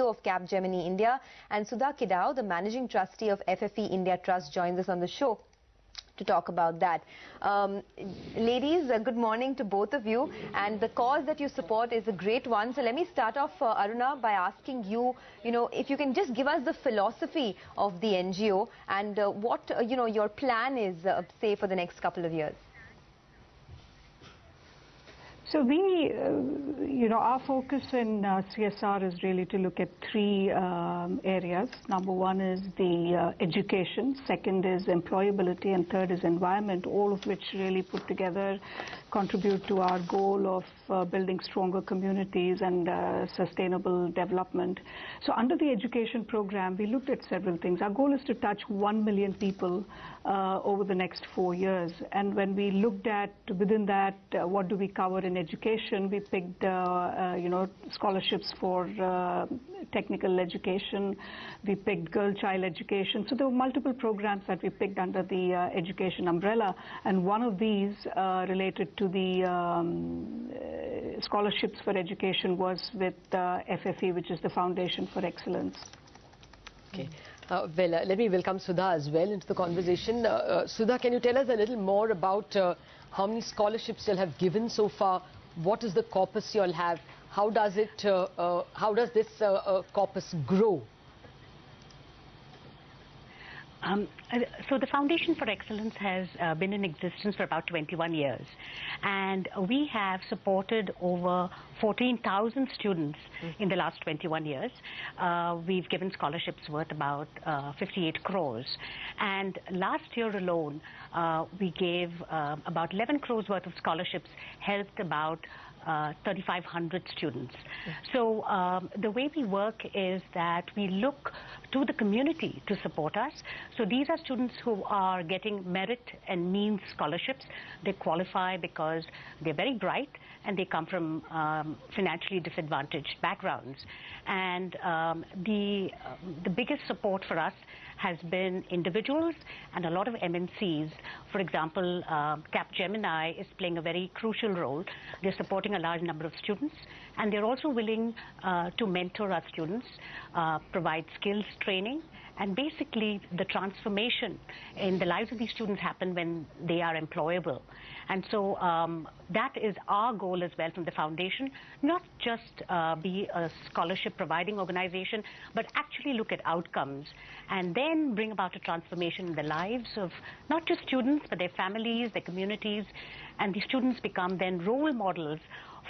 of CapGemini India, and Sudha Kidao, the Managing Trustee of FFE India Trust, joins us on the show to talk about that. Ladies, good morning to both of you, and the cause that you support is a great one. So let me start off, Aruna, by asking you, if you can just give us the philosophy of the NGO and what, your plan is, say, for the next couple of years. So we, our focus in CSR is really to look at three areas. Number one is the education, second is employability, and third is environment, all of which really put together contribute to our goal of building stronger communities and sustainable development. So under the education program, we looked at several things. Our goal is to touch 1 million people over the next 4 years. And when we looked at within that, what do we cover in education, we picked, scholarships for technical education. We picked girl-child education. So there were multiple programs that we picked under the education umbrella. And one of these related to the scholarships for education was with FFE, which is the Foundation for Excellence. Okay. Let me welcome Sudha as well into the conversation. Sudha, can you tell us a little more about how many scholarships you have given so far? What is the corpus you all have? How does this corpus grow? So the Foundation for Excellence has been in existence for about 21 years, and we have supported over 14,000 students in the last 21 years. We've given scholarships worth about 58 crores, and last year alone we gave about 11 crores worth of scholarships, helped about 3,500 students. So the way we work is that we look to the community to support us. So these are students who are getting merit and means scholarships. They qualify because they're very bright and they come from financially disadvantaged backgrounds. And the biggest support for us has been individuals and a lot of MNCs. For example, CapGemini is playing a very crucial role. They're supporting a large number of students, and they're also willing to mentor our students, provide skills training, and basically the transformation in the lives of these students happen when they are employable. And so that is our goal as well from the foundation, not just be a scholarship providing organization, but actually look at outcomes and then bring about a transformation in the lives of not just students, but their families, their communities, and the students become then role models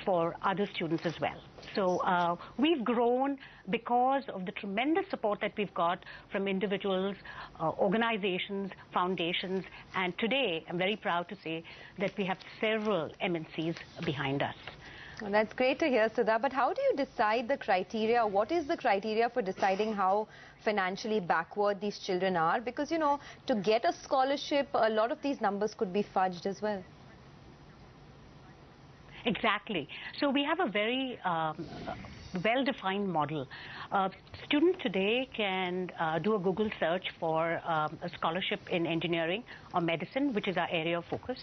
for other students as well. So we've grown because of the tremendous support that we've got from individuals, organizations, foundations, and today I'm very proud to say that we have several MNCs behind us. Well, that's great to hear, Sudha. But how do you decide the criteria? What is the criteria for deciding how financially backward these children are? Because, to get a scholarship, a lot of these numbers could be fudged as well. Exactly. So we have a very well-defined model. Students today can do a Google search for a scholarship in engineering or medicine, which is our area of focus.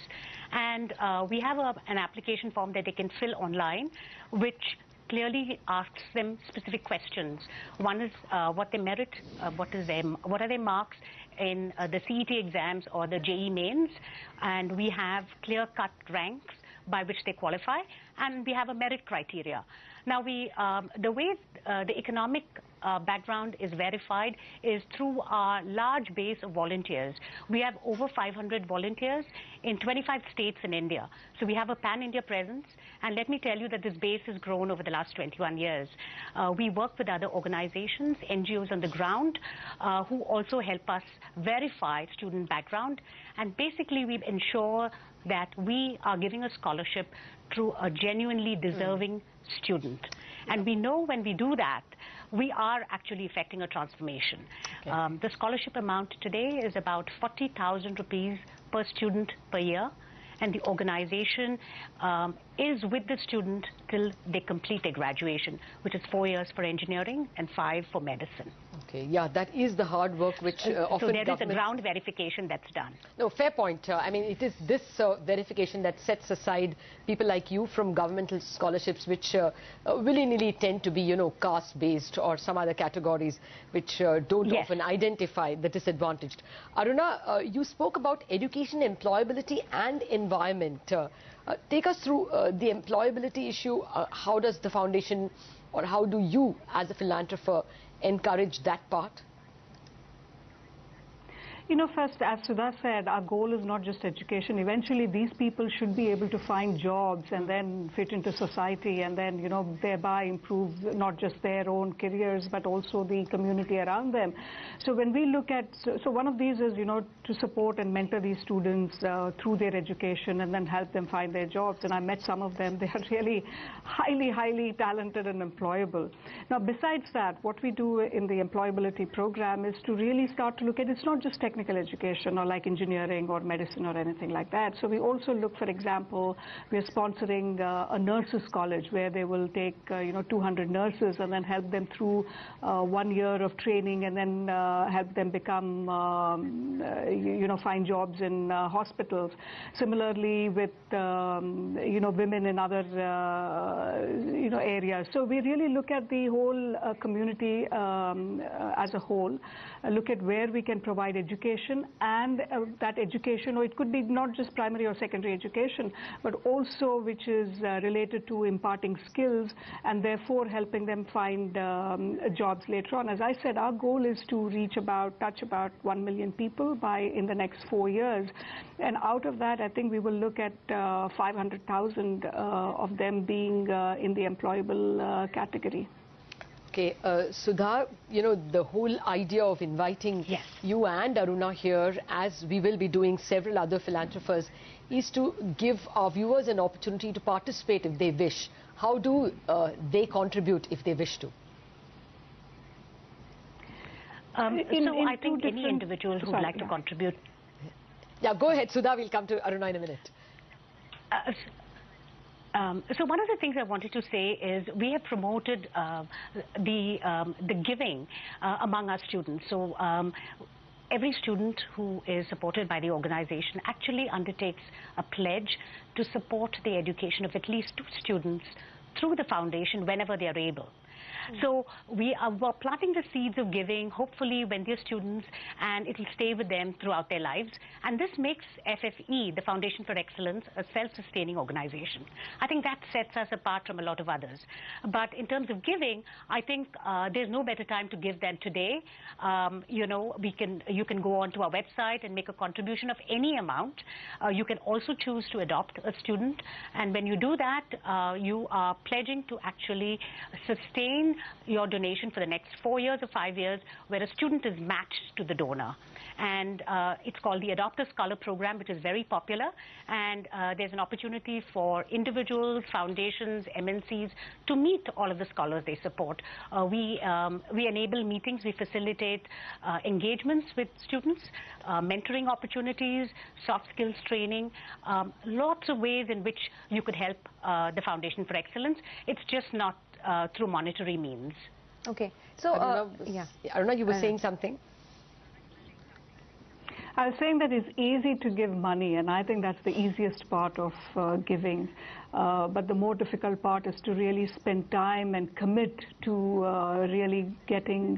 And we have an application form that they can fill online, which clearly asks them specific questions. One is what they merit, what are their marks in the CET exams or the JEE mains, and we have clear-cut ranks by which they qualify, and we have a merit criteria. Now, the way the economic background is verified is through our large base of volunteers. We have over 500 volunteers in 25 states in India. So we have a pan-India presence, and let me tell you that this base has grown over the last 21 years. We work with other organizations, NGOs on the ground, who also help us verify student background, and basically we ensure that we are giving a scholarship through a genuinely deserving student. And we know when we do that, we are actually effecting a transformation. Okay. The scholarship amount today is about 40,000 rupees per student per year, and the organization is with the student till they complete their graduation, which is 4 years for engineering and 5 for medicine. Okay, yeah, that is the hard work which often so there is a ground verification that's done. No, fair point. I mean, it is this verification that sets aside people like you from governmental scholarships, which willy-nilly tend to be, you know, caste-based or some other categories which don't Yes. often identify the disadvantaged. Aruna, you spoke about education, employability and environment. Take us through the employability issue. How does the foundation, or how do you as a philanthropist encourage that part? You know, first, as Sudha said, our goal is not just education. Eventually, these people should be able to find jobs and then fit into society and then, you know, thereby improve not just their own careers, but also the community around them. So when we look at, so one of these is, you know, to support and mentor these students through their education and then help them find their jobs. And I met some of them. They are really highly talented and employable. Now, besides that, what we do in the employability program is to really start to look at, it's not just technical education or like engineering or medicine or anything like that. So we also look, for example, we are sponsoring a nurses college where they will take, you know, 200 nurses and then help them through 1 year of training and then help them become, you know, find jobs in hospitals. Similarly with, you know, women in other, you know, areas. So we really look at the whole community as a whole, look at where we can provide education and that education, or it could be not just primary or secondary education, but also which is related to imparting skills and therefore helping them find jobs later on. As I said, our goal is to touch about 1 million people in the next 4 years. And out of that, I think we will look at 500,000 of them being in the employable category. Okay, Sudha, you know, the whole idea of inviting Yes. you and Aruna here, as we will be doing several other philanthropists, is to give our viewers an opportunity to participate if they wish. How do they contribute if they wish to? So I think any individual who would like to contribute. Yeah, go ahead, Sudha. We'll come to Aruna in a minute. So one of the things I wanted to say is we have promoted the giving among our students. So every student who is supported by the organization actually undertakes a pledge to support the education of at least 2 students through the foundation whenever they are able. So we're planting the seeds of giving, hopefully when they're students, and it will stay with them throughout their lives. And this makes FFE, the Foundation for Excellence, a self-sustaining organization. I think that sets us apart from a lot of others. But in terms of giving, I think there's no better time to give than today. You know, you can go onto our website and make a contribution of any amount. You can also choose to adopt a student. And when you do that, you are pledging to actually sustain your donation for the next 4 years or 5 years, where a student is matched to the donor. And it's called the Adoptive Scholar Program, which is very popular. And there's an opportunity for individuals, foundations, MNCs to meet all of the scholars they support. We enable meetings, we facilitate engagements with students, mentoring opportunities, soft skills training, lots of ways in which you could help the Foundation for Excellence. It's just not through monetary means. Okay. So, Aruna, you were saying something? I was saying that it's easy to give money, and I think that's the easiest part of giving. But the more difficult part is to really spend time and commit to really getting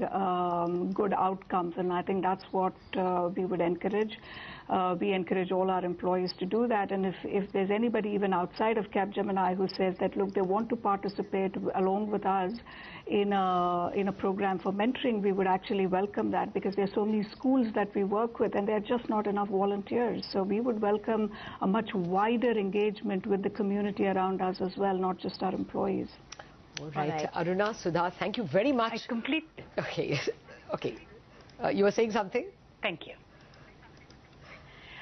good outcomes. And I think that's what we would encourage. We encourage all our employees to do that. And if there's anybody even outside of CapGemini who says that, look, they want to participate along with us in a program for mentoring, we would actually welcome that, because there's so many schools that we work with and there are just not enough volunteers. So we would welcome a much wider engagement with the community around us as well, not just our employees. All right. Aruna, Sudha, thank you very much. I complete. Okay. Okay. You were saying something? Thank you.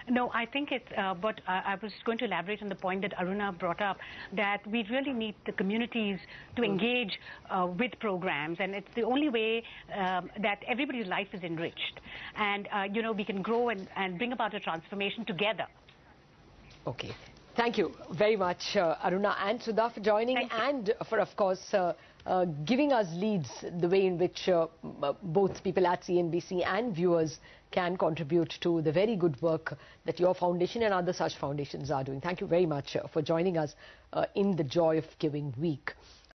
No, I think it's, but I was going to elaborate on the point that Aruna brought up, that we really need the communities to engage with programs, and it's the only way that everybody's life is enriched. And, you know, we can grow and bring about a transformation together. Okay. Thank you very much, Aruna and Sudha, for joining and for, of course, giving us leads the way in which both people at CNBC and viewers can contribute to the very good work that your foundation and other such foundations are doing. Thank you very much for joining us in the Joy of Giving week.